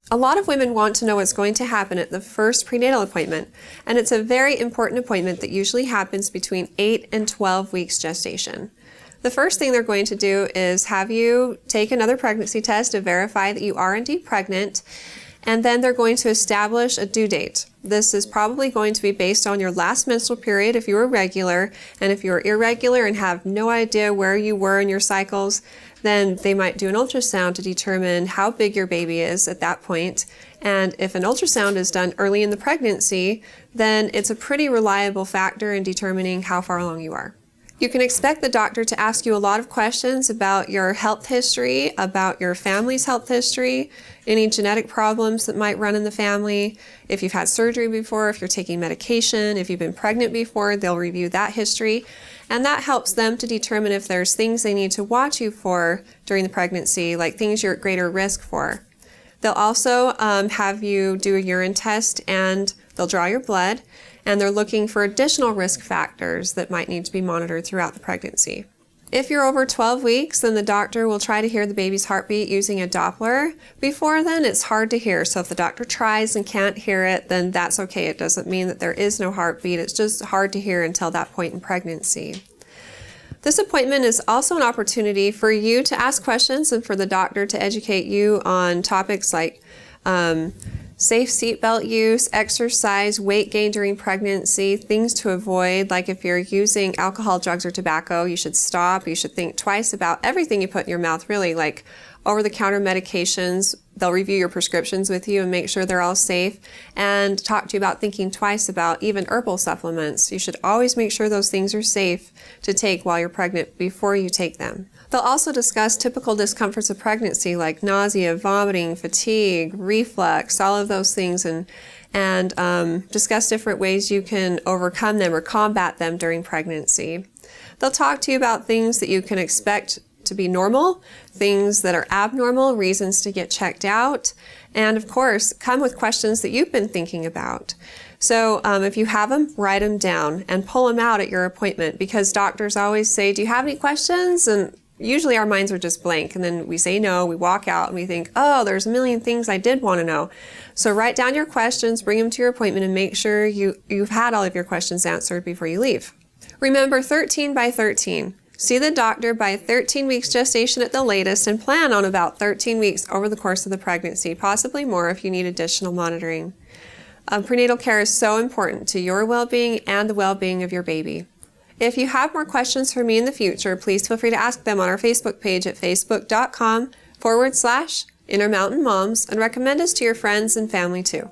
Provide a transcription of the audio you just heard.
A lot of women want to know what's going to happen at the first prenatal appointment, and it's a very important appointment that usually happens between 8 and 12 weeks gestation. The first thing they're going to do is have you take another pregnancy test to verify that you are indeed pregnant, and then they're going to establish a due date. This is probably going to be based on your last menstrual period if you were regular, and if you're irregular and have no idea where you were in your cycles, then they might do an ultrasound to determine how big your baby is at that point. And if an ultrasound is done early in the pregnancy, then it's a pretty reliable factor in determining how far along you are. You can expect the doctor to ask you a lot of questions about your health history, about your family's health history, any genetic problems that might run in the family, if you've had surgery before, if you're taking medication, if you've been pregnant before, they'll review that history. And that helps them to determine if there's things they need to watch you for during the pregnancy, like things you're at greater risk for. They'll also have you do a urine test, and they'll draw your blood, and they're looking for additional risk factors that might need to be monitored throughout the pregnancy. If you're over 12 weeks, then the doctor will try to hear the baby's heartbeat using a doppler. Before then, it's hard to hear, so if the doctor tries and can't hear it, then that's okay. It doesn't mean that there is no heartbeat. It's just hard to hear until that point in pregnancy. This appointment is also an opportunity for you to ask questions and for the doctor to educate you on topics like safe seatbelt use, exercise, weight gain during pregnancy, things to avoid, like if you're using alcohol, drugs, or tobacco, you should stop. You should think twice about everything you put in your mouth, really, like over-the-counter medications. They'll review your prescriptions with you and make sure they're all safe, and talk to you about thinking twice about even herbal supplements. You should always make sure those things are safe to take while you're pregnant before you take them. They'll also discuss typical discomforts of pregnancy like nausea, vomiting, fatigue, reflux, all of those things, and discuss different ways you can overcome them or combat them during pregnancy. They'll talk to you about things that you can expect to be normal, things that are abnormal, reasons to get checked out, and of course, come with questions that you've been thinking about. So if you have them, write them down and pull them out at your appointment, because doctors always say, do you have any questions? And usually our minds are just blank, and then we say no, we walk out and we think, oh, there's a million things I did want to know. So write down your questions, bring them to your appointment, and make sure you've had all of your questions answered before you leave. Remember 13 by 13. See the doctor by 13 weeks gestation at the latest, and plan on about 13 weeks over the course of the pregnancy, possibly more if you need additional monitoring. Prenatal care is so important to your well-being and the well-being of your baby. If you have more questions for me in the future, please feel free to ask them on our Facebook page at facebook.com/Intermountain Moms, and recommend us to your friends and family too.